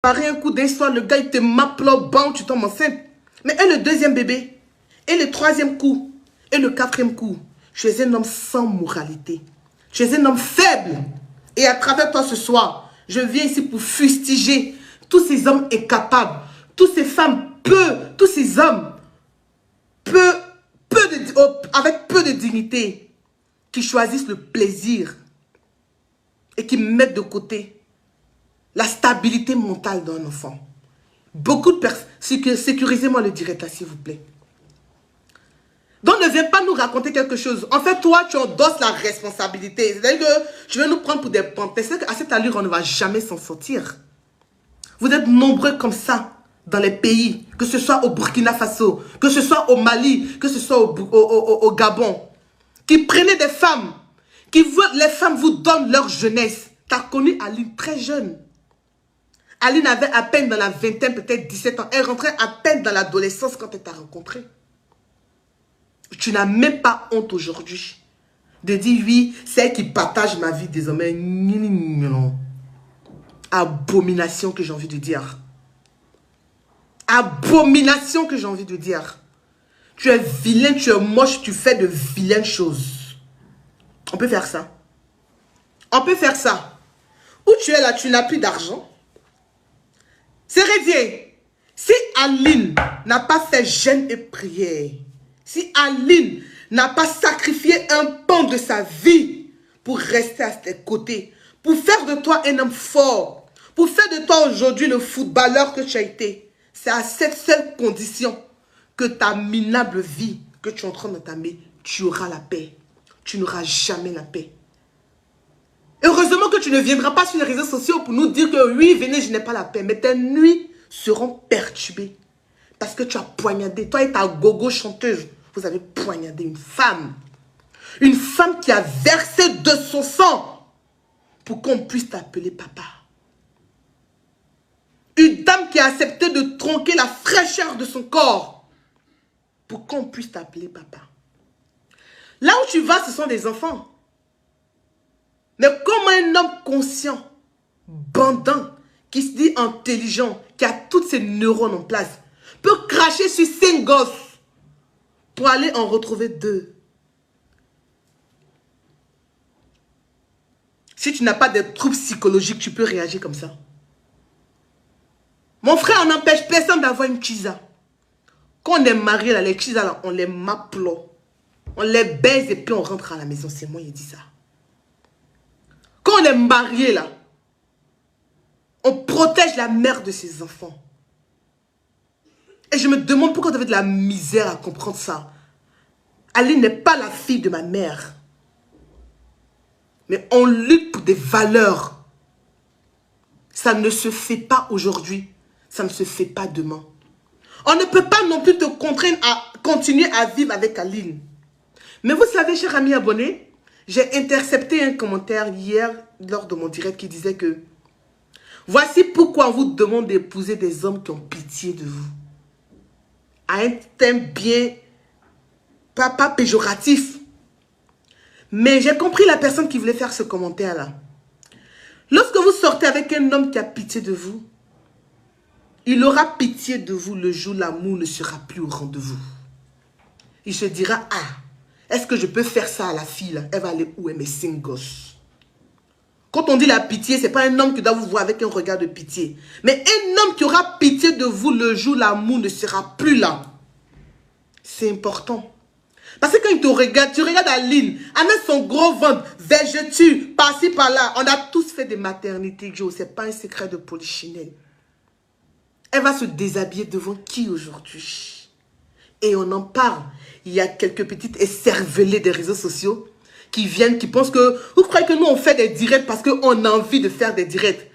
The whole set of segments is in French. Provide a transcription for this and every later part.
Pareil, un coup d'un soir, le gars, il te m'appelle, bam, tu tombes enceinte. Mais et le deuxième bébé, et le troisième coup, et le quatrième coup, tu es un homme sans moralité. Tu es un homme faible. Et à travers toi ce soir, je viens ici pour fustiger tous ces hommes incapables, toutes ces femmes tous ces hommes avec peu de dignité, qui choisissent le plaisir et qui mettent de côté la stabilité mentale d'un enfant. Beaucoup de personnes, sécurisez-moi le direct là s'il vous plaît. Donc ne viens pas nous raconter quelque chose. En fait, toi, tu endosses la responsabilité. C'est-à-dire que tu veux nous prendre pour des panthères. C'est qu'à cette allure, on ne va jamais s'en sortir. Vous êtes nombreux comme ça dans les pays, que ce soit au Burkina Faso, que ce soit au Mali, que ce soit au Gabon, qui prenaient des femmes, les femmes vous donnent leur jeunesse. Tu as connu Aline très jeune. Aline avait à peine dans la vingtaine, peut-être 17 ans. Elle rentrait à peine dans l'adolescence quand elle t'a rencontré. Tu n'as même pas honte aujourd'hui de dire oui, c'est elle qui partage ma vie désormais. Abomination que j'ai envie de dire. Abomination que j'ai envie de dire. Tu es vilain, tu es moche, tu fais de vilaines choses. On peut faire ça. On peut faire ça. Où tu es là, tu n'as plus d'argent. C'est rédié. Si Aline n'a pas fait jeûne et prière, si Aline n'a pas sacrifié un pan de sa vie pour rester à tes côtés, pour faire de toi un homme fort, pour faire de toi aujourd'hui le footballeur que tu as été, c'est à cette seule condition que ta minable vie que tu es en train d'entamer, tu auras la paix. Tu n'auras jamais la paix. Heureusement que tu ne viendras pas sur les réseaux sociaux pour nous dire que oui, venez, je n'ai pas la paix. Mais tes nuits seront perturbées. Parce que tu as poignardé. Toi et ta gogo chanteuse, vous avez poignardé une femme. Une femme qui a versé de son sang pour qu'on puisse t'appeler papa. Une dame qui a accepté de tronquer la fraîcheur de son corps pour qu'on puisse t'appeler papa. Là où tu vas, ce sont des enfants. Mais comment un homme conscient, bandant, qui se dit intelligent, qui a toutes ses neurones en place, peut cracher sur 5 gosses pour aller en retrouver 2? Si tu n'as pas de troubles psychologiques, tu peux réagir comme ça. Mon frère, on n'empêche personne d'avoir une chisa. Quand on est marié, là, les chisas, là, on les m'applaudit. On les baise et puis on rentre à la maison. C'est moi qui dis ça. Quand on est marié, là, on protège la mère de ses enfants. Et je me demande pourquoi vous avez de la misère à comprendre ça. Aline n'est pas la fille de ma mère. Mais on lutte pour des valeurs. Ça ne se fait pas aujourd'hui. Ça ne se fait pas demain. On ne peut pas non plus te contraindre à continuer à vivre avec Aline. Mais vous savez, cher ami abonné, j'ai intercepté un commentaire hier lors de mon direct qui disait que voici pourquoi on vous demande d'épouser des hommes qui ont pitié de vous. À un thème bien, pas péjoratif. Mais j'ai compris la personne qui voulait faire ce commentaire-là. Lorsque vous sortez avec un homme qui a pitié de vous, il aura pitié de vous le jour où l'amour ne sera plus au rendez-vous. Il se dira, ah, est-ce que je peux faire ça à la fille là? Elle va aller où? Elle met 5 gosses. Quand on dit la pitié, ce n'est pas un homme qui doit vous voir avec un regard de pitié. Mais un homme qui aura pitié de vous le jour où l'amour ne sera plus là. C'est important. Parce que quand il te regarde, tu regardes Aline, avec son gros ventre, végétu, par-ci, par-là. On a tous fait des maternités, Joe. Ce n'est pas un secret de polichinelle. Elle va se déshabiller devant qui aujourd'hui? Et on en parle. Il y a quelques petites écervelées des réseaux sociaux qui viennent, qui pensent que... Vous croyez que nous, on fait des directs parce qu'on a envie de faire des directs?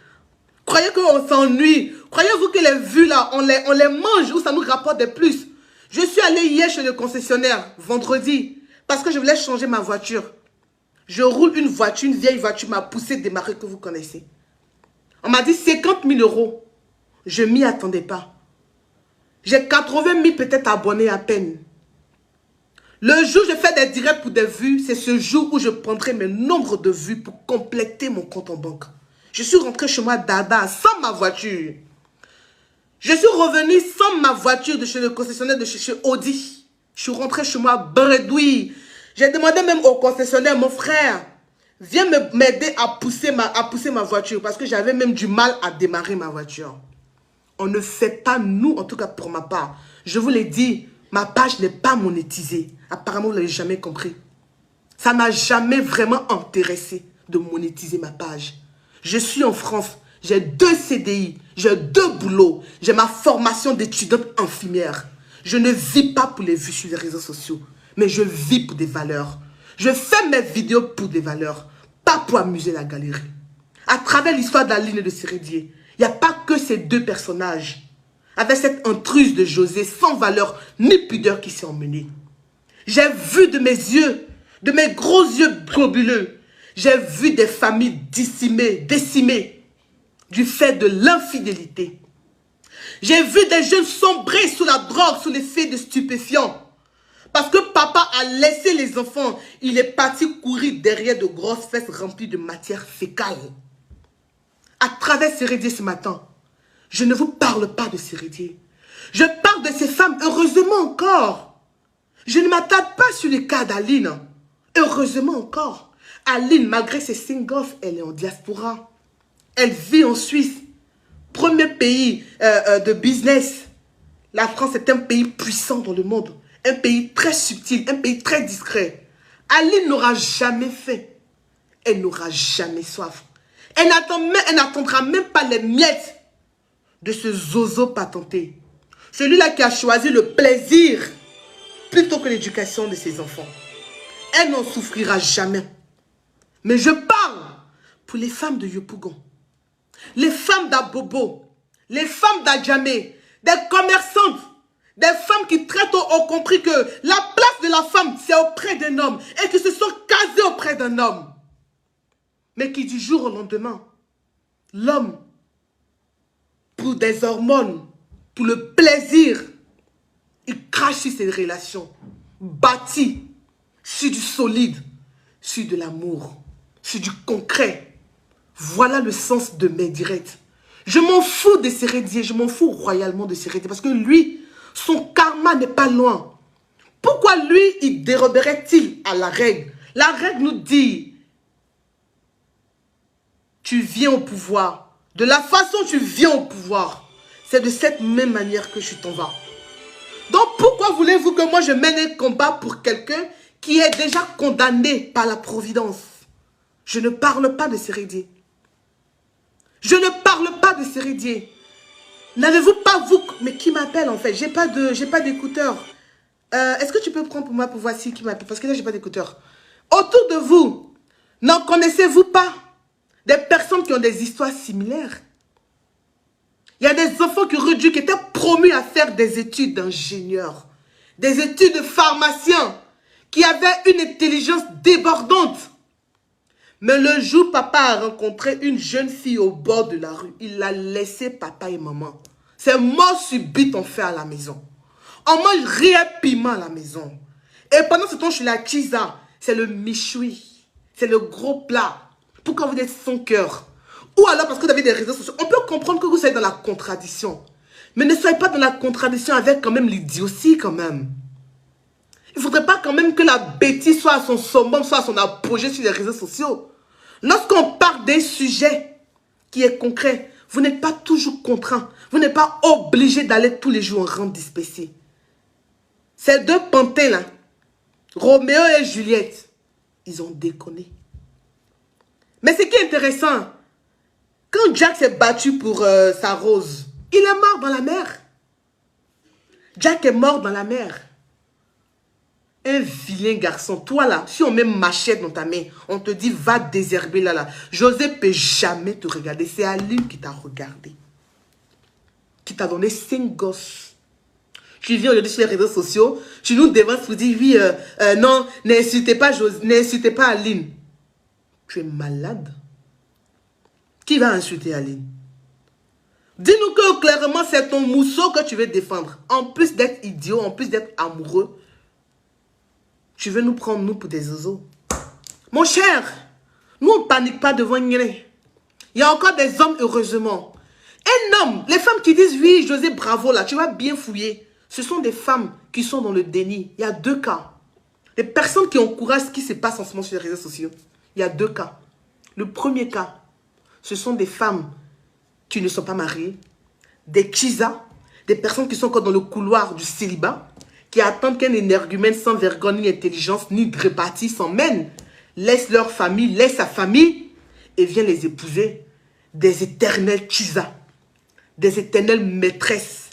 Croyez qu'on s'ennuie? Croyez-vous que les vues là, on les mange ou ça nous rapporte des plus? Je suis allée hier chez le concessionnaire, vendredi, parce que je voulais changer ma voiture. Je roule une voiture, une vieille voiture, m'a poussé démarrer que vous connaissez. On m'a dit 50 000 €. Je ne m'y attendais pas. J'ai 80 000 peut-être abonnés à peine. Le jour où je fais des directs pour des vues, c'est ce jour où je prendrai mes nombres de vues pour compléter mon compte en banque. Je suis rentrée chez moi dada, sans ma voiture. Je suis revenue sans ma voiture de chez le concessionnaire de chez Audi. Je suis rentrée chez moi bredouille. J'ai demandé même au concessionnaire, mon frère, viens m'aider à pousser ma voiture parce que j'avais même du mal à démarrer ma voiture. On ne fait pas, nous, en tout cas pour ma part. Je vous l'ai dit, ma page n'est pas monétisée. Apparemment, vous ne l'avez jamais compris. Ça m'a jamais vraiment intéressé de monétiser ma page. Je suis en France, j'ai 2 CDI, j'ai 2 boulots, j'ai ma formation d'étudiante infirmière. Je ne vis pas pour les vues sur les réseaux sociaux, mais je vis pour des valeurs. Je fais mes vidéos pour des valeurs, pas pour amuser la galerie. À travers l'histoire d'Aline et de Cérédier, il n'y a pas que ces 2 personnages, avec cette intruse de José sans valeur ni pudeur qui s'est emmenée. J'ai vu de mes yeux, de mes gros yeux globuleux, j'ai vu des familles décimées du fait de l'infidélité. J'ai vu des jeunes sombrer sous la drogue, sous l'effet de stupéfiants. Parce que papa a laissé les enfants, il est parti courir derrière de grosses fesses remplies de matière fécale. À travers Cérédier ce matin, je ne vous parle pas de Cérédier. Je parle de ces femmes, heureusement encore. Je ne m'attarde pas sur les cas d'Aline. Heureusement encore. Aline, malgré ses singles, elle est en diaspora. Elle vit en Suisse. Premier pays de business. La France est un pays puissant dans le monde. Un pays très subtil, un pays très discret. Aline n'aura jamais faim. Elle n'aura jamais soif. Elle n'attendra même pas les miettes de ce zozo patenté. Celui-là qui a choisi le plaisir plutôt que l'éducation de ses enfants. Elle n'en souffrira jamais. Mais je parle pour les femmes de Yopougon, les femmes d'Abobo, les femmes d'Adjamé, des commerçantes, des femmes qui très tôt ont compris que la place de la femme, c'est auprès d'un homme et qui se sont casées auprès d'un homme. Mais qui du jour au lendemain, l'homme, pour des hormones, pour le plaisir, il crache sur ses relations, bâti sur du solide, sur de l'amour, sur du concret. Voilà le sens de mes directs. Je m'en fous de Cérédier, je m'en fous royalement de Cérédier parce que lui, son karma n'est pas loin. Pourquoi lui, il déroberait-il à la règle? La règle nous dit, tu viens au pouvoir. De la façon dont tu viens au pouvoir, c'est de cette même manière que tu t'en vas. Donc pourquoi voulez-vous que moi je mène un combat pour quelqu'un qui est déjà condamné par la providence? Je ne parle pas de Cérédier. Je ne parle pas de Cérédier. N'avez-vous pas vous... Mais qui m'appelle en fait? J'ai pas d'écouteurs. Est-ce que tu peux prendre pour moi pour voir si qui m'appelle? Parce que là, j'ai pas d'écouteurs. Autour de vous, n'en connaissez-vous pas des personnes qui ont des histoires similaires? Il y a des enfants qui étaient promus à faire des études d'ingénieur, des études de pharmacien, qui avaient une intelligence débordante. Mais le jour où papa a rencontré une jeune fille au bord de la rue, il a laissé papa et maman. C'est mort subite on fait à la maison. On mange rien piment à la maison. Et pendant ce temps, je suis la chisa. C'est le michoui. C'est le gros plat. Pourquoi vous êtes sans cœur? Ou alors parce que vous avez des réseaux sociaux. On peut comprendre que vous soyez dans la contradiction. Mais ne soyez pas dans la contradiction avec quand même l'idiotie quand même. Il ne faudrait pas quand même que la bêtise soit à son summum, soit à son apogée sur les réseaux sociaux. Lorsqu'on parle d'un sujet qui est concret, vous n'êtes pas toujours contraint. Vous n'êtes pas obligé d'aller tous les jours en rang dispersé. Ces 2 pantins là, Roméo et Juliette, ils ont déconné. Mais ce qui est intéressant, quand Jack s'est battu pour sa rose, il est mort dans la mer. Jack est mort dans la mer. Un vilain garçon. Toi là, si on met machette dans ta main, on te dit va désherber là. José ne peut jamais te regarder. C'est Aline qui t'a regardé. Qui t'a donné 5 gosses. Tu viens aujourd'hui sur les réseaux sociaux, tu nous devances pour dire oui, non, n'insultez pas Aline. Tu es malade. Qui va insulter Aline? Dis-nous que clairement c'est ton mousseau que tu veux défendre. En plus d'être idiot, en plus d'être amoureux, tu veux nous prendre nous pour des zozos. Mon cher, nous on ne panique pas devant une. Il y a encore des hommes heureusement. Un homme, les femmes qui qui disent, oui, José, bravo, là, tu vas bien fouiller. Ce sont des femmes qui sont dans le déni. Il y a deux cas. Les personnes qui encouragent ce qui se passe en ce moment sur les réseaux sociaux. Il y a deux cas. Le premier cas, ce sont des femmes qui ne sont pas mariées, des chisas, des personnes qui sont encore dans le couloir du célibat, qui attendent qu'un énergumène sans vergogne, ni intelligence, ni répartie s'emmène, laisse leur famille, laisse sa famille et vient les épouser. Des éternels chisas, des éternelles maîtresses.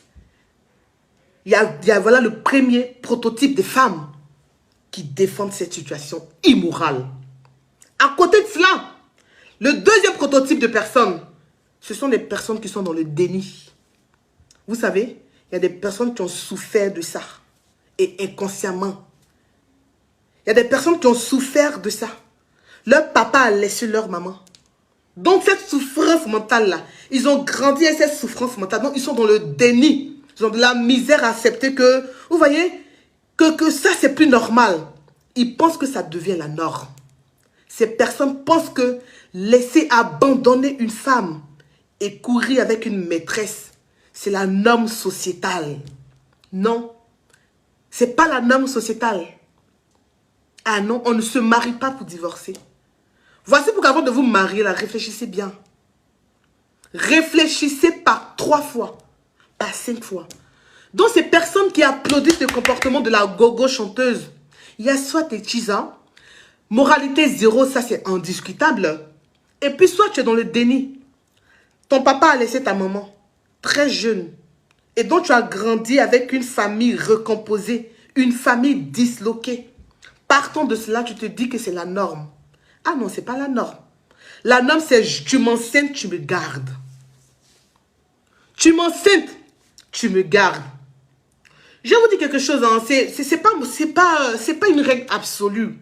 Il y a voilà le premier prototype des femmes qui défendent cette situation immorale. À côté de cela, le deuxième prototype de personnes, ce sont des personnes qui sont dans le déni. Vous savez, il y a des personnes qui ont souffert de ça. Et inconsciemment. Il y a des personnes qui ont souffert de ça. Leur papa a laissé leur maman. Donc cette souffrance mentale-là, ils ont grandi avec cette souffrance mentale. Donc ils sont dans le déni. Ils ont de la misère à accepter que, vous voyez, que ça c'est plus normal. Ils pensent que ça devient la norme. Ces personnes pensent que laisser abandonner une femme et courir avec une maîtresse, c'est la norme sociétale. Non, ce n'est pas la norme sociétale. Ah non, on ne se marie pas pour divorcer. Voici pourquoi avant de vous marier, là, réfléchissez bien. Réfléchissez par 3 fois, par 5 fois. Donc ces personnes qui applaudissent le comportement de la gogo chanteuse, il y a soit des chisas, moralité zéro, ça c'est indiscutable. Et puis soit tu es dans le déni. Ton papa a laissé ta maman, très jeune. Et donc tu as grandi avec une famille recomposée, une famille disloquée. Partant de cela, tu te dis que c'est la norme. Ah non, ce n'est pas la norme. La norme, c'est tu m'enceintes, tu me gardes. Tu m'enceintes, tu me gardes. Je vais vous dire quelque chose, hein. C'est pas une règle absolue.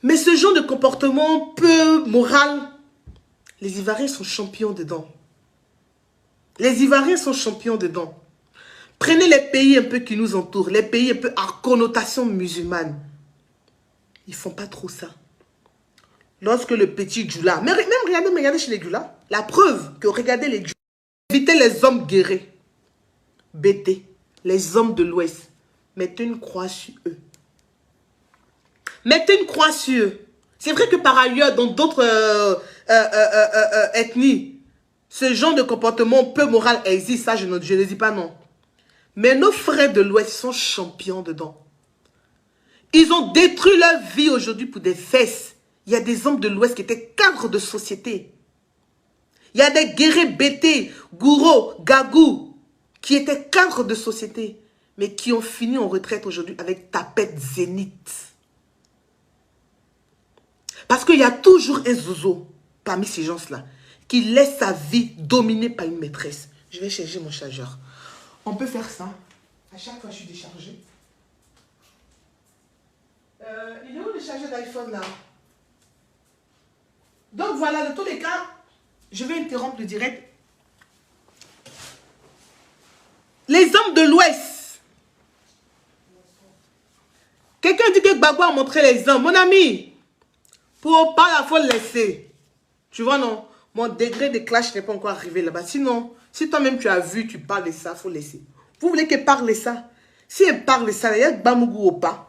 Mais ce genre de comportement peu moral, les Ivoiriens sont champions dedans. Les Ivoiriens sont champions dedans. Prenez les pays un peu qui nous entourent, les pays un peu à connotation musulmane. Ils ne font pas trop ça. Lorsque le petit Djoula, même regardez chez les Djoula, la preuve que regardez les Djoula, évitez les hommes guerrés, BT, les hommes de l'Ouest, mettez une croix sur eux. Mettez une croix sur eux. C'est vrai que par ailleurs, dans d'autres ethnies, ce genre de comportement peu moral existe, ça je ne dis pas non. Mais nos frères de l'Ouest sont champions dedans. Ils ont détruit leur vie aujourd'hui pour des fesses. Il y a des hommes de l'Ouest qui étaient cadres de société. Il y a des guerriers BT, gourous, gagou, qui étaient cadres de société, mais qui ont fini en retraite aujourd'hui avec tapette zénith. Parce qu'il y a toujours un zozo parmi ces gens-là qui laisse sa vie dominée par une maîtresse. Je vais charger mon chargeur. On peut faire ça. À chaque fois, je suis déchargée. Il est où le chargeur d'iPhone là? Donc voilà, dans tous les cas, je vais interrompre le direct. Les hommes de l'Ouest. Quelqu'un dit que Gbagbo a montré les hommes. Mon ami, pour pas la faut le laisser. Tu vois, non? Mon degré de clash n'est pas encore arrivé là-bas. Sinon, si toi-même tu as vu, tu parles de ça, il faut laisser. Vous voulez qu'elle parle de ça? Si elle parle de ça, il y a Bamougou au pas.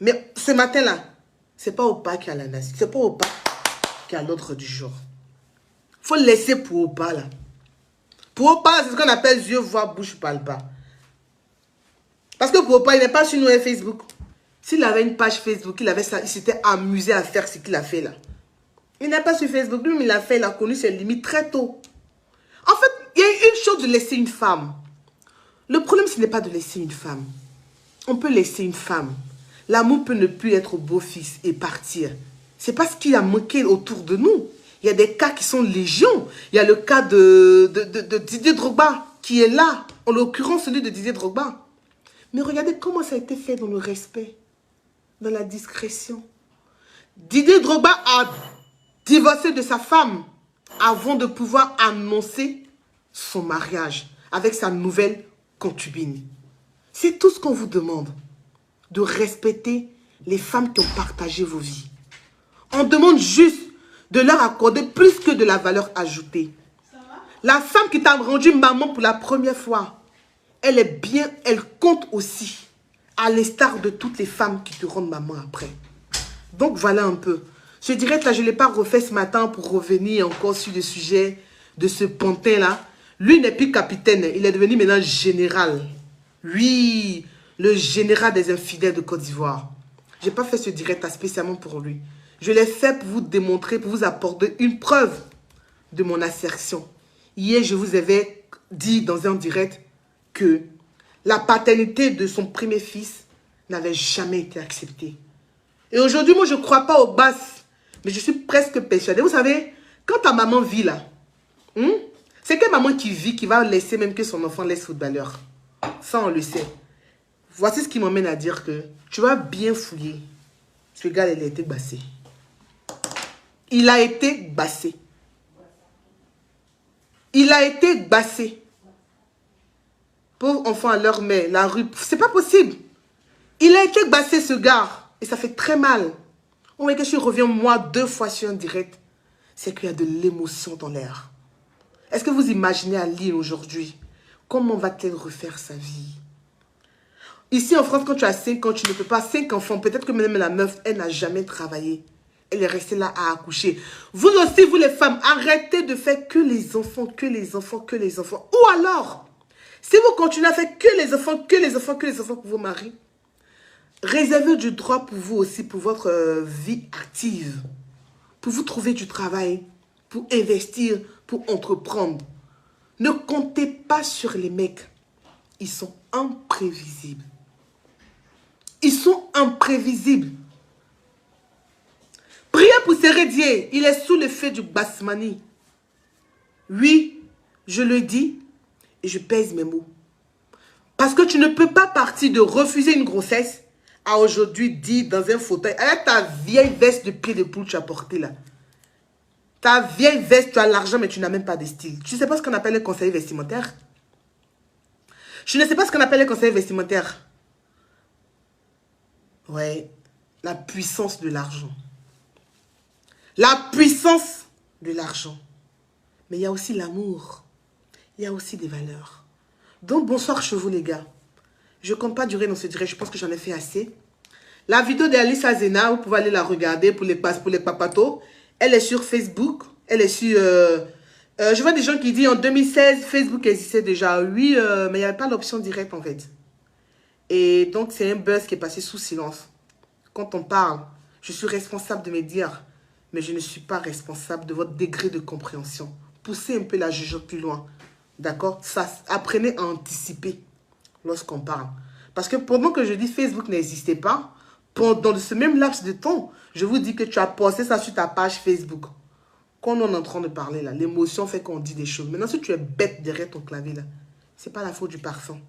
Mais ce matin-là, c'est pas Opa qui a la nation. C'est pas Opa qui a l'ordre du jour. Il faut laisser pour Opa là. Pour Opa, c'est ce qu'on appelle yeux, voix, bouche, parle pas. Parce que pour Opa, il n'est pas sur nous et Facebook. S'il avait une page Facebook, il s'était amusé à faire ce qu'il a fait là. Il n'est pas sur Facebook. Lui, il a fait, il a connu ses limites très tôt. En fait, il y a une chose de laisser une femme. Le problème, ce n'est pas de laisser une femme. On peut laisser une femme. L'amour peut ne plus être beau-fils et partir. C'est parce qu'il a manqué autour de nous. Il y a des cas qui sont légion. Il y a le cas de Didier Drogba qui est là. En l'occurrence, celui de Didier Drogba. Mais regardez comment ça a été fait dans le respect, dans la discrétion. Didier Drogba a divorcé de sa femme avant de pouvoir annoncer son mariage avec sa nouvelle concubine. C'est tout ce qu'on vous demande. De respecter les femmes qui ont partagé vos vies. On demande juste de leur accorder plus que de la valeur ajoutée. La femme qui t'a rendu maman pour la première fois, elle est bien, elle compte aussi. À l'instar de toutes les femmes qui te rendent maman après. Donc voilà un peu. Je dirais que là, je ne l'ai pas refait ce matin pour revenir encore sur le sujet de ce pantin-là. Lui n'est plus capitaine, il est devenu maintenant général. Oui, le général des infidèles de Côte d'Ivoire. Je n'ai pas fait ce direct spécialement pour lui. Je l'ai fait pour vous démontrer, pour vous apporter une preuve de mon assertion. Hier, je vous avais dit dans un direct que la paternité de son premier fils n'avait jamais été acceptée. Et aujourd'hui, moi, je ne crois pas aux basses, mais je suis presque persuadée. Vous savez, quand ta maman vit là, c'est quelle maman qui vit, qui va laisser même que son enfant laisse footballeur. Ça, on le sait. Voici ce qui m'emmène à dire que tu vas bien fouiller. Ce gars, il a été bassé. Il a été bassé. Il a été bassé. Pauvre enfant à leur mère, la rue, c'est pas possible. Il a été bassé, ce gars. Et ça fait très mal. On voit que je reviens, moi, 2 fois sur un direct. C'est qu'il y a de l'émotion dans l'air. Est-ce que vous imaginez Aline aujourd'hui? Comment va-t-elle refaire sa vie? Ici en France, quand tu as 5 ans, tu ne peux pas, 5 enfants, peut-être que même la meuf, elle n'a jamais travaillé. Elle est restée là à accoucher. Vous aussi, vous les femmes, arrêtez de faire que les enfants, que les enfants, que les enfants. Ou alors, si vous continuez à faire que les enfants, que les enfants, que les enfants pour vos maris, réservez du droit pour vous aussi, pour votre vie active. Pour vous trouver du travail, pour investir, pour entreprendre. Ne comptez pas sur les mecs. Ils sont imprévisibles. Ils sont imprévisibles. Priez pour Sérédier. Il est sous l'effet du basmani. Oui, je le dis et je pèse mes mots. Parce que tu ne peux pas partir de refuser une grossesse à aujourd'hui dire dans un fauteuil, avec ta vieille veste de pied de poule que tu as portée là. Ta vieille veste, tu as l'argent mais tu n'as même pas de style. Tu ne sais pas ce qu'on appelle les conseillers vestimentaires? Je ne sais pas ce qu'on appelle les conseillers vestimentaires. Ouais, la puissance de l'argent. La puissance de l'argent. Mais il y a aussi l'amour. Il y a aussi des valeurs. Donc, bonsoir chez vous les gars. Je ne compte pas durer dans ce direct. Je pense que j'en ai fait assez. La vidéo d'Alice Azena, vous pouvez aller la regarder pour les papatos. Elle est sur Facebook. Elle est sur... je vois des gens qui disent en 2016, Facebook existait déjà. Oui, mais il n'y avait pas l'option directe en fait. Et donc, c'est un buzz qui est passé sous silence. Quand on parle, je suis responsable de me dire, mais je ne suis pas responsable de votre degré de compréhension. Poussez un peu la jugeote plus loin. D'accord? Apprenez à anticiper lorsqu'on parle. Parce que pendant que je dis Facebook n'existait pas, pendant ce même laps de temps, je vous dis que tu as posté ça sur ta page Facebook. Quand on est en train de parler là, l'émotion fait qu'on dit des choses. Maintenant, si tu es bête derrière ton clavier là, c'est pas la faute du parfum.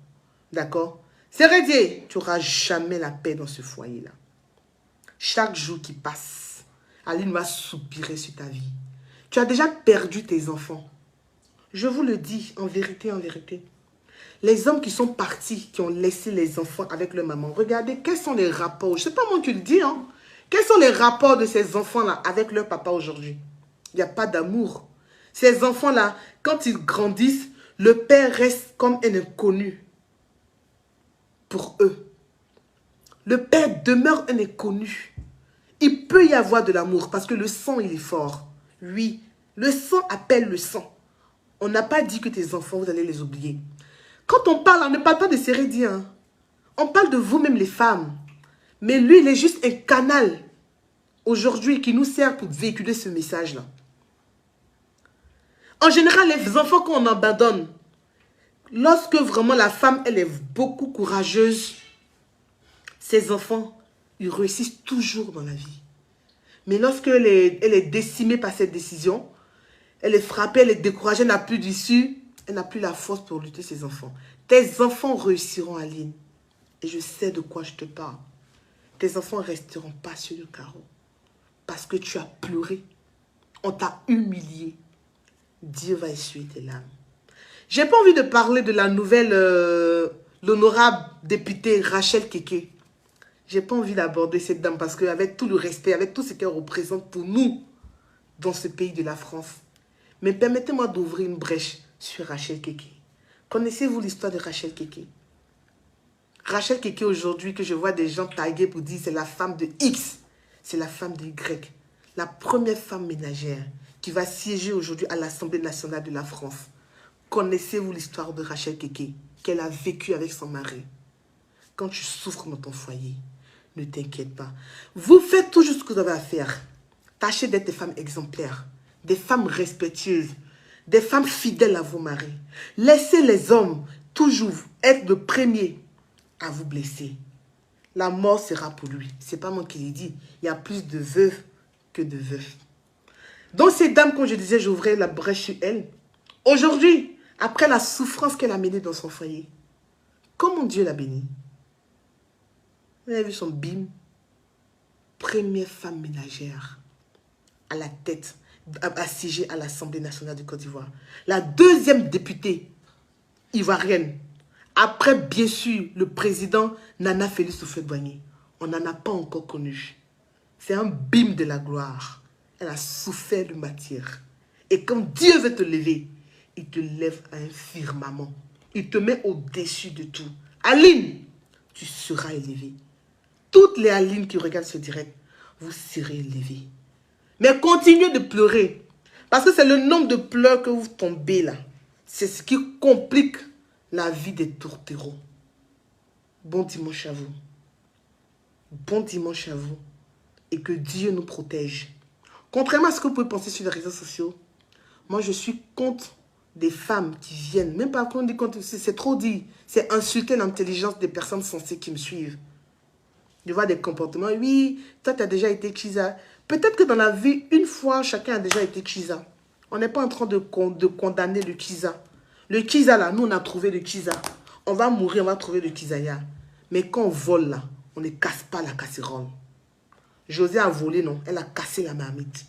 D'accord? C'est rédié. Tu n'auras jamais la paix dans ce foyer là. Chaque jour qui passe, Aline va soupirer sur ta vie. Tu as déjà perdu tes enfants. Je vous le dis en vérité, en vérité. Les hommes qui sont partis, qui ont laissé les enfants avec leur maman, regardez quels sont les rapports. Je ne sais pas moi qui le dis, hein. Quels sont les rapports de ces enfants-là avec leur papa aujourd'hui? Il n'y a pas d'amour. Ces enfants-là, quand ils grandissent, le père reste comme un inconnu pour eux. Le père demeure un inconnu. Il peut y avoir de l'amour parce que le sang, il est fort. Oui, le sang appelle le sang. On n'a pas dit que tes enfants, vous allez les oublier. Quand on parle, on ne parle pas de Sérédien. Hein. On parle de vous-même, les femmes. Mais lui, il est juste un canal aujourd'hui qui nous sert pour véhiculer ce message-là. En général, les enfants qu'on abandonne, lorsque vraiment la femme, elle est beaucoup courageuse, ces enfants, ils réussissent toujours dans la vie. Mais lorsque elle est décimée par cette décision, elle est frappée, elle est découragée, elle n'a plus d'issue, elle n'a plus la force pour lutter ses enfants. Tes enfants réussiront, Aline. Et je sais de quoi je te parle. Tes enfants ne resteront pas sur le carreau. Parce que tu as pleuré. On t'a humilié. Dieu va essuyer tes larmes. J'ai pas envie de parler de la nouvelle, l'honorable députée Rachel Keke. J'ai pas envie d'aborder cette dame parce qu'avec tout le respect, avec tout ce qu'elle représente pour nous dans ce pays de la France. Mais permettez-moi d'ouvrir une brèche sur Rachel Keke. Connaissez-vous l'histoire de Rachel Keke? Rachel Keke aujourd'hui, que je vois des gens taguer pour dire c'est la femme de X, c'est la femme de Y. La première femme ménagère qui va siéger aujourd'hui à l'Assemblée nationale de la France. Connaissez-vous l'histoire de Rachel Keke qu'elle a vécue avec son mari? Quand tu souffres dans ton foyer, ne t'inquiète pas. Vous faites toujours ce que vous avez à faire. Tâchez d'être des femmes exemplaires, des femmes respectueuses, des femmes fidèles à vos maris. Laissez les hommes toujours être le premier à vous blesser. La mort sera pour lui. Ce n'est pas moi qui l'ai dit. Il y a plus de veuves que de veufs. Donc ces dames, comme je disais, j'ouvrais la brèche sur elles. Aujourd'hui, après la souffrance qu'elle a menée dans son foyer, comment Dieu l'a bénie? Vous avez vu son bim? Première femme ménagère à la tête, assiégée à l'Assemblée nationale de Côte d'Ivoire. La deuxième députée ivoirienne. Après, bien sûr, le président Nana Félix Houphouët-Boigny. On n'en a pas encore connu. C'est un bim de la gloire. Elle a souffert de matière. Et quand Dieu veut te lever, il te lève à un firmament. Il te met au-dessus de tout. Aline, tu seras élevée. Toutes les Alines qui regardent ce direct, vous serez élevées. Mais continuez de pleurer. Parce que c'est le nombre de pleurs que vous tombez là. C'est ce qui complique la vie des tourtereaux. Bon dimanche à vous. Bon dimanche à vous. Et que Dieu nous protège. Contrairement à ce que vous pouvez penser sur les réseaux sociaux, moi je suis contre des femmes qui viennent. Même pas qu'on dit contre, c'est trop dit. C'est insulter l'intelligence des personnes sensées qui me suivent. Je vois des comportements. Oui, toi tu as déjà été Chiza. Peut-être que dans la vie, une fois, chacun a déjà été Chiza. On n'est pas en train de condamner le Chiza. Le Chiza là, nous on a trouvé le Chiza. On va mourir, on va trouver le Chizaya. Mais quand on vole là, on ne casse pas la casserole. José a volé, non? Elle a cassé la marmite.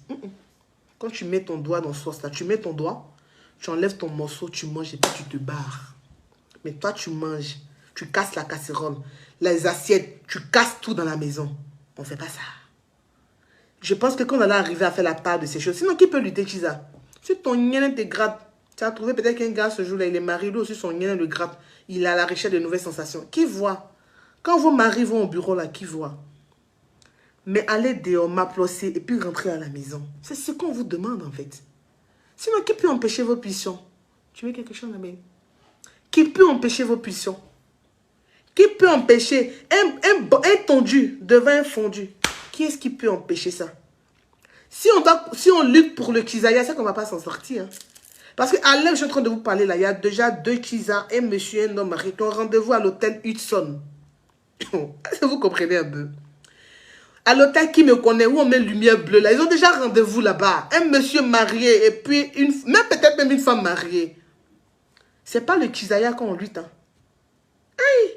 Quand tu mets ton doigt dans ce sauce là, tu mets ton doigt, tu enlèves ton morceau, tu manges et puis tu te barres. Mais toi, tu manges, tu casses la casserole, les assiettes, tu casses tout dans la maison. On ne fait pas ça. Je pense que quand on allait arriver à faire la part de ces choses, sinon qui peut lutter, Chiza? Si ton nien te gratte, tu as trouvé peut-être qu'un gars ce jour-là, il est marié, lui aussi son nien le gratte, il a la recherche de nouvelles sensations. Qui voit? Quand vos maris vont au bureau là, qui voit? Mais allez dehors, m'applaudir et puis rentrer à la maison. C'est ce qu'on vous demande en fait. Sinon, qui peut empêcher vos pulsions? Tu veux quelque chose, Amel? Qui peut empêcher vos pulsions? Qui peut empêcher un tondu devant un fondu? Qui est-ce qui peut empêcher ça? Si on lutte pour le Kizaya, c'est qu'on ne va pas s'en sortir. Hein. Parce qu'à l'heure où je suis en train de vous parler, là, il y a déjà 2 Kiza, un monsieur et un homme marié qui ont rendez-vous à l'hôtel Hudson. Est-ce que vous comprenez un peu? À l'hôtel qui me connaît, où on met lumière bleue, là, ils ont déjà rendez-vous là-bas. Un monsieur marié et puis peut-être même une femme mariée. C'est pas le Kizaya qu'on lutte. Hein. Hey,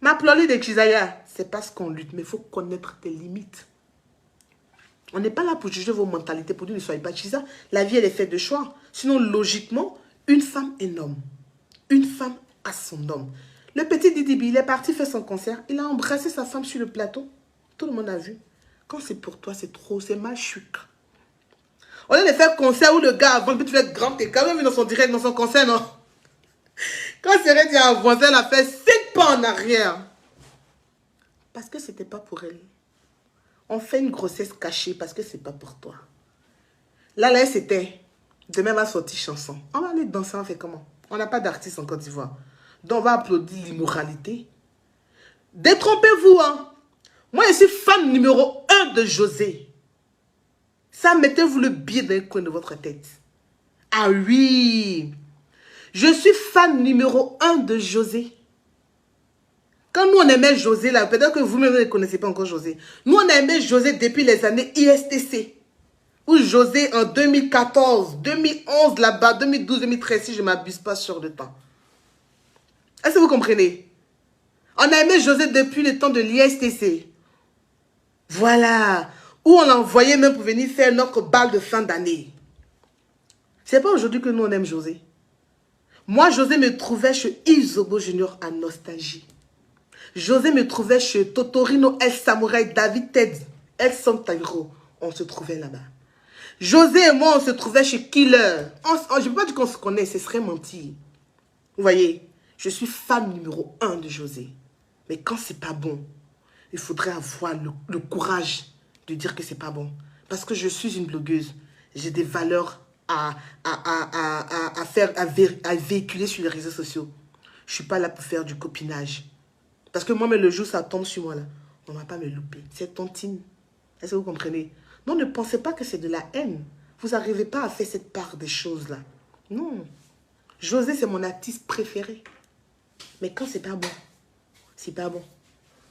ma ploli de Kizaya, c'est parce qu'on lutte, mais il faut connaître tes limites. On n'est pas là pour juger vos mentalités, pour dire ne soyez pas Chiza. La vie, elle est faite de choix. Sinon, logiquement, une femme est un homme. Une femme a son homme. Le petit Didibi, il est parti faire son concert. Il a embrassé sa femme sur le plateau. Tout le monde a vu. Quand c'est pour toi, c'est trop, c'est mal chuc. On a faire concert où le gars avant, il peut faire grand écart. On a vu dans son direct, dans son concert, non? Quand Cyril a avancé, elle a fait 5 pas en arrière. Parce que c'était pas pour elle. On fait une grossesse cachée parce que c'est pas pour toi. Là, c'était. Demain, on va sortir chanson. On va aller danser, on fait comment? On n'a pas d'artiste en Côte d'Ivoire. Donc, on va applaudir l'immoralité. Détrompez-vous, hein. Moi, je suis fan numéro 1 de José. Ça, mettez-vous le billet dans le coin de votre tête. Ah oui. Je suis fan numéro 1 de José. Quand nous, on aimait José, là, peut-être que vous-même ne connaissez pas encore José. Nous, on a aimé José depuis les années ISTC. Où José, en 2014, 2011, là-bas, 2012, 2013, si je ne m'abuse pas sur le temps. Est-ce que vous comprenez? On a aimé José depuis le temps de l'ISTC. Voilà. Où on l'envoyait même pour venir faire notre bal de fin d'année. C'est pas aujourd'hui que nous, on aime José. Moi, José me trouvait chez Isobo Junior à Nostalgie. José me trouvait chez Totorino, El Samurai, David Ted, El Santairo. On se trouvait là-bas. José et moi, on se trouvait chez Killer. Je ne peux pas dire qu'on se connaît, ce serait mentir. Vous voyez, je suis fan numéro 1 de José. Mais quand c'est pas bon, il faudrait avoir le courage de dire que c'est pas bon. Parce que je suis une blogueuse. J'ai des valeurs à véhiculer sur les réseaux sociaux. Je ne suis pas là pour faire du copinage. Parce que moi, mais le jour ça tombe sur moi, là, on ne va pas me louper. C'est tontine. Est-ce que vous comprenez? Non, ne pensez pas que c'est de la haine. Vous n'arrivez pas à faire cette part des choses-là. Non. José, c'est mon artiste préféré. Mais quand c'est pas bon, c'est pas bon.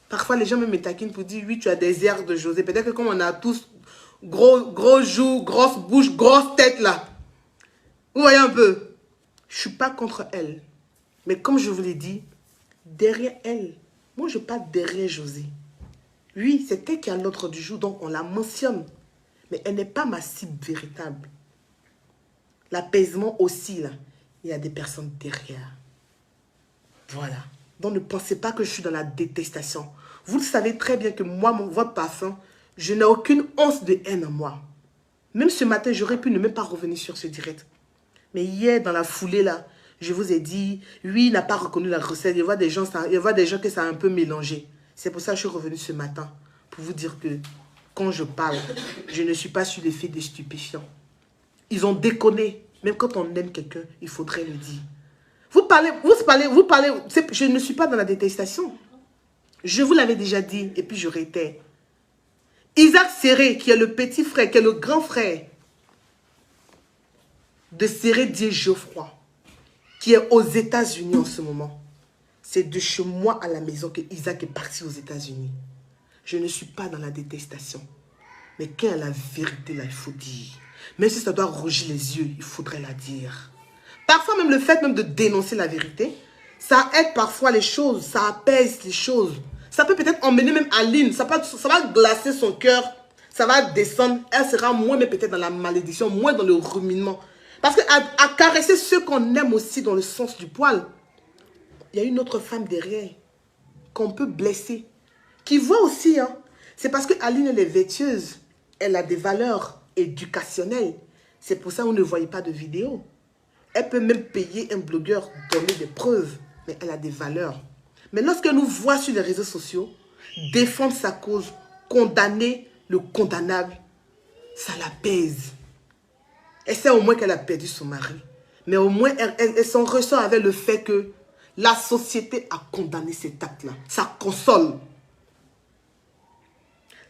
Parfois, les gens me taquinent pour dire, oui, tu as des airs de José. Peut-être que comme on a tous gros joues, grosse bouche, grosse tête, là. Vous voyez un peu? Je ne suis pas contre elle. Mais comme je vous l'ai dit, derrière elle, moi, je parle derrière José. Oui, c'est elle qui a l'ordre du jour, donc on la mentionne. Mais elle n'est pas ma cible véritable. L'apaisement aussi, là, il y a des personnes derrière. Voilà. Donc ne pensez pas que je suis dans la détestation. Vous le savez très bien que moi, votre parfum, je n'ai aucune once de haine en moi. Même ce matin, j'aurais pu ne même pas revenir sur ce direct. Mais hier, dans la foulée, là, je vous ai dit, oui, il n'a pas reconnu la recette. Il y a des gens que ça a un peu mélangé. C'est pour ça que je suis revenu ce matin. Pour vous dire que quand je parle, je ne suis pas sur l'effet des stupéfiants. Ils ont déconné. Même quand on aime quelqu'un, il faudrait le dire. Vous parlez. Je ne suis pas dans la détestation. Je vous l'avais déjà dit, et puis je réitère. Isaac Serré, qui est le petit frère, qui est le grand frère de Serré Dié Geoffroy, qui est aux États-Unis en ce moment. C'est de chez moi à la maison que Isaac est parti aux États-Unis. Je ne suis pas dans la détestation. Mais quand il y a la vérité, là, il faut dire. Même si ça doit rougir les yeux, il faudrait la dire. Parfois, même le fait même de dénoncer la vérité, ça aide parfois les choses, ça apaise les choses. Ça peut peut-être emmener même Aline, ça va glacer son cœur, ça va descendre, elle sera moins, mais peut-être dans la malédiction, moins dans le ruminement. Parce qu'à caresser ceux qu'on aime aussi dans le sens du poil, il y a une autre femme derrière qu'on peut blesser, qui voit aussi, hein. C'est parce que Aline, elle est vêtueuse, elle a des valeurs éducationnelles. C'est pour ça qu'on ne voyait pas de vidéo. Elle peut même payer un blogueur, donner des preuves, mais elle a des valeurs. Mais lorsqu'elle nous voit sur les réseaux sociaux, défendre sa cause, condamner le condamnable, ça la pèse. Elle sait au moins qu'elle a perdu son mari. Mais au moins, elle s'en ressort avec le fait que la société a condamné cet acte-là. Ça console.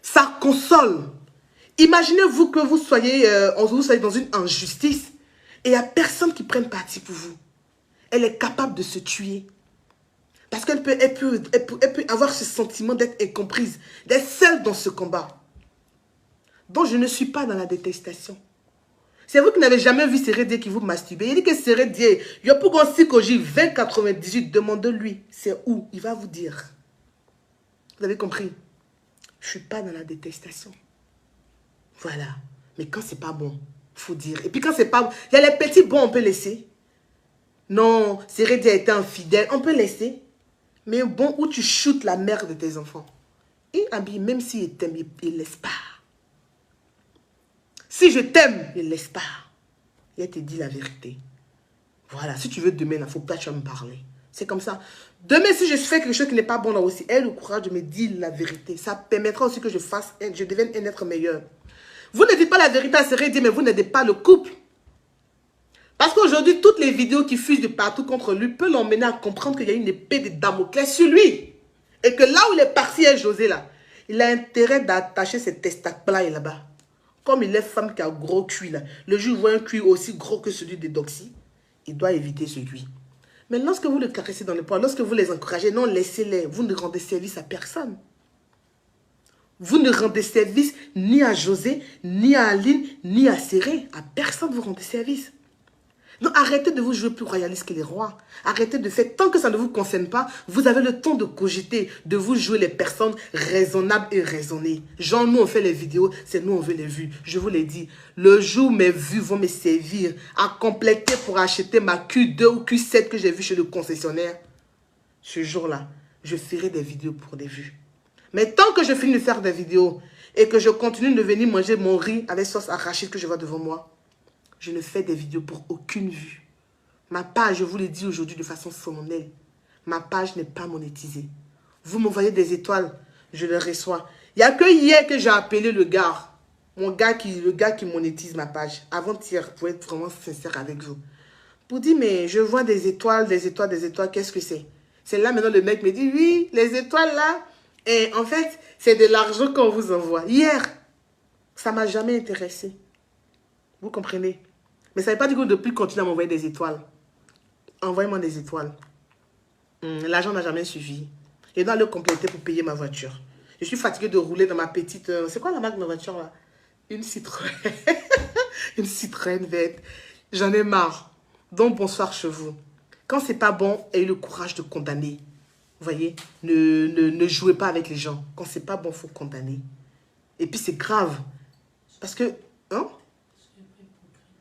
Ça console. Imaginez-vous que vous soyez dans une injustice et il n'y a personne qui prenne parti pour vous. Elle est capable de se tuer. Parce qu'elle peut avoir ce sentiment d'être incomprise, d'être seule dans ce combat. Donc je ne suis pas dans la détestation. C'est vous qui n'avez jamais vu Serré Dié qui vous masturbez. Il dit que Serré Dié, il y a pour qu'on s'y cogie 2098, demandez-lui, c'est où? Il va vous dire. Vous avez compris? Je ne suis pas dans la détestation. Voilà. Mais quand c'est pas bon, il faut dire. Et puis quand c'est pas bon, il y a les petits bons, on peut laisser. Non, Serré Dié a été infidèle, on peut laisser. Mais bon, où tu shootes la mère de tes enfants. Et Abi, même s'il t'aime, il ne laisse pas. Si je t'aime, il ne laisse pas. Il te dit la vérité. Voilà, si tu veux demain, il ne faut pas que tu vas me parler. C'est comme ça. Demain, si je fais quelque chose qui n'est pas bon là aussi, elle a le courage de me dire la vérité. Ça permettra aussi que je devienne un être meilleur. Vous ne dites pas la vérité à Serré Dié, mais vous n'aidez pas le couple. Parce qu'aujourd'hui, toutes les vidéos qui fusent de partout contre lui peuvent l'emmener à comprendre qu'il y a une épée de Damoclès sur lui. Et que là où il est parti, José, là, il a intérêt d'attacher ses testacles là-bas. Comme il est femme qui a gros cuit, là. Le jour où il voit un cuit aussi gros que celui de Doxy, il doit éviter celui. Mais lorsque vous le caressez dans le poids, lorsque vous les encouragez, non, laissez-les. Vous ne rendez service à personne. Vous ne rendez service ni à José, ni à Aline, ni à Serré. À personne vous rendez service. Donc arrêtez de vous jouer plus royaliste que les rois. Arrêtez de faire, tant que ça ne vous concerne pas, vous avez le temps de cogiter, de vous jouer les personnes raisonnables et raisonnées. Genre, nous on fait les vidéos, c'est nous on veut les vues. Je vous l'ai dit, le jour où mes vues vont me servir à compléter pour acheter ma Q2 ou Q7 que j'ai vu chez le concessionnaire, ce jour-là, je ferai des vidéos pour des vues. Mais tant que je finis de faire des vidéos et que je continue de venir manger mon riz avec sauce arachide que je vois devant moi, je ne fais des vidéos pour aucune vue. Ma page, je vous l'ai dit aujourd'hui de façon solennelle, ma page n'est pas monétisée. Vous m'envoyez des étoiles, je les reçois. Il n'y a que hier que j'ai appelé le gars, le gars qui monétise ma page, avant-hier, pour être vraiment sincère avec vous. Pour dire, mais je vois des étoiles, qu'est-ce que c'est? C'est là maintenant le mec me dit, oui, les étoiles là, et en fait, c'est de l'argent qu'on vous envoie. Hier, ça ne m'a jamais intéressé. Vous comprenez? Mais ça ne veut pas dire que depuis continuer à m'envoyer des étoiles. Envoyez-moi des étoiles. L'argent n'a jamais suffi. Je dois le compléter pour payer ma voiture. Je suis fatiguée de rouler dans ma petite... c'est quoi la marque de ma voiture là? Une Citroën. Une Citroën verte. J'en ai marre. Donc bonsoir chez vous. Quand c'est pas bon, ayez le courage de condamner. Vous voyez? Ne jouez pas avec les gens. Quand c'est pas bon, il faut condamner. Et puis c'est grave. Parce que... Hein?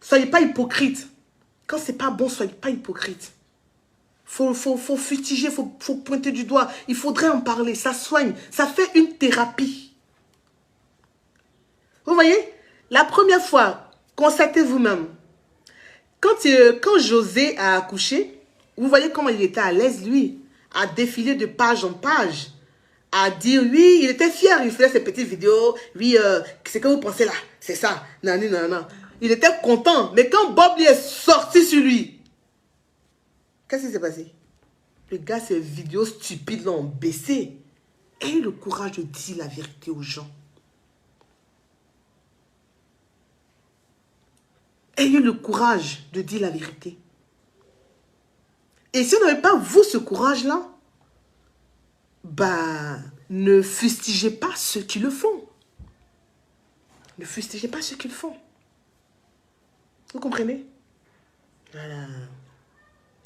Soyez pas hypocrite. Quand c'est pas bon, soyez pas hypocrite. Faut fustiger, faut pointer du doigt. Il faudrait en parler. Ça soigne. Ça fait une thérapie. Vous voyez? La première fois, constatez vous-même. Quand José a accouché, vous voyez comment il était à l'aise, lui, à défiler de page en page, à dire, oui, il était fier, il faisait ses petites vidéos, oui, c'est que vous pensez là, c'est ça, non. Il était content, mais quand Bob lui est sorti sur lui, qu'est-ce qui s'est passé? Le gars, ses vidéos stupides l'ont baissé. Ayez le courage de dire la vérité aux gens. Ayez le courage de dire la vérité. Et si vous n'avez pas, vous, ce courage-là, bah, ne fustigez pas ceux qui le font. Ne fustigez pas ceux qui le font. Vous comprenez? Voilà.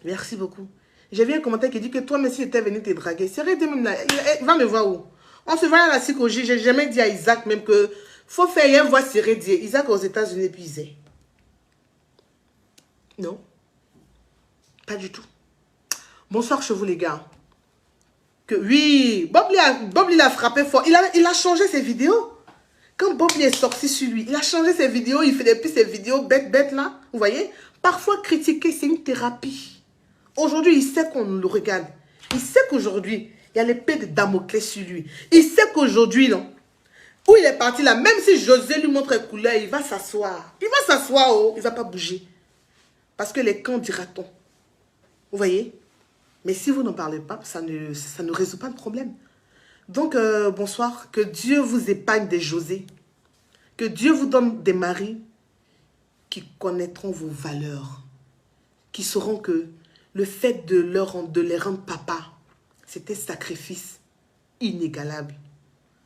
Merci beaucoup. J'ai vu un commentaire qui dit que toi, même si j'étais venu te draguer, c'est arrêté même là. Il va me voir où? On se voit à la psychologie. J'ai jamais dit à Isaac même que faut faire une voix serrée dire. Isaac aux États-Unis épuisé. Non. Pas du tout. Bonsoir chez vous les gars. Que oui, Bob l'a frappé fort. Il a changé ses vidéos. Quand Bob est sorti sur lui, il a changé ses vidéos. Il fait plus ses vidéos bêtes là. Vous voyez? Parfois critiquer, c'est une thérapie. Aujourd'hui, il sait qu'on le regarde. Il sait qu'aujourd'hui, il y a l'épée de Damoclès sur lui. Il sait qu'aujourd'hui, non, où il est parti là, même si José lui montre les couleurs, il va s'asseoir. Il va s'asseoir, oh, il ne va pas bouger. Parce que les camps dira-t-on. Vous voyez? Mais si vous n'en parlez pas, ça ne résout pas le problème. Donc, bonsoir. Que Dieu vous épargne des José. Que Dieu vous donne des maris qui connaîtront vos valeurs. Qui sauront que le fait de les rendre papa, c'était sacrifice inégalable.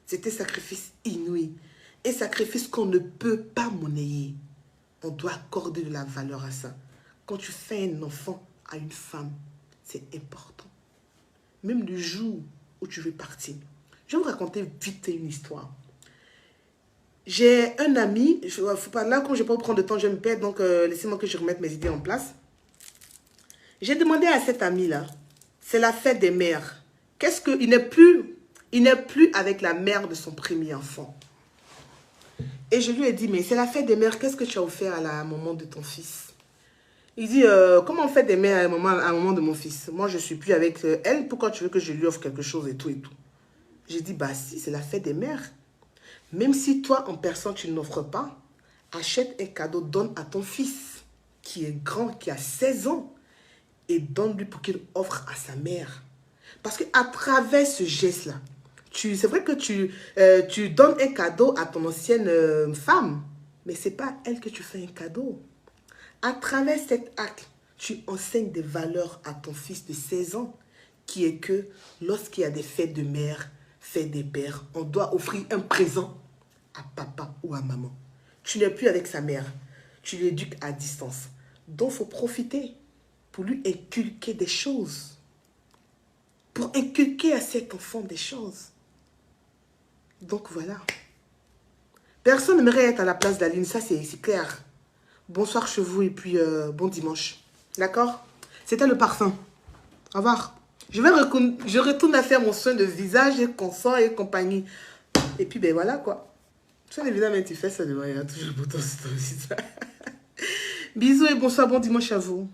C'était sacrifice inouï. Et sacrifice qu'on ne peut pas monnayer. On doit accorder de la valeur à ça. Quand tu fais un enfant à une femme, c'est important. Même le jour où tu veux partir. Je vais vous raconter vite une histoire. J'ai un ami, là quand je ne vais pas prendre de temps, je me perds, donc laissez-moi que je remette mes idées en place. J'ai demandé à cet ami-là, c'est la fête des mères. Il n'est plus avec la mère de son premier enfant. Et je lui ai dit, mais c'est la fête des mères, qu'est-ce que tu as offert à la maman de ton fils? Il dit, comment on fait des mères à un moment de mon fils? Moi, je ne suis plus avec elle, pourquoi tu veux que je lui offre quelque chose et tout et tout? J'ai dit, bah si, c'est la fête des mères. Même si toi, en personne, tu n'offres pas, achète un cadeau, donne à ton fils, qui est grand, qui a 16 ans, et donne-lui pour qu'il offre à sa mère. Parce qu'à travers ce geste-là, c'est vrai que tu donnes un cadeau à ton ancienne femme, mais ce n'est pas à elle que tu fais un cadeau. À travers cet acte, tu enseignes des valeurs à ton fils de 16 ans, qui est que lorsqu'il y a des fêtes de mère, fêtes des pères, on doit offrir un présent à papa ou à maman. Tu n'es plus avec sa mère, tu l'éduques à distance. Donc, il faut profiter pour lui inculquer des choses. Pour inculquer à cet enfant des choses. Donc, voilà. Personne n'aimerait être à la place d'Aline, ça c'est clair. Bonsoir chez vous et puis bon dimanche. D'accord? C'était le parfum. Au revoir. Je retourne à faire mon soin de visage et confort et compagnie. Et puis, ben voilà quoi. Ça, évidemment, tu fais ça de manière toujours pour ton site. Bisous et bonsoir, bon dimanche à vous.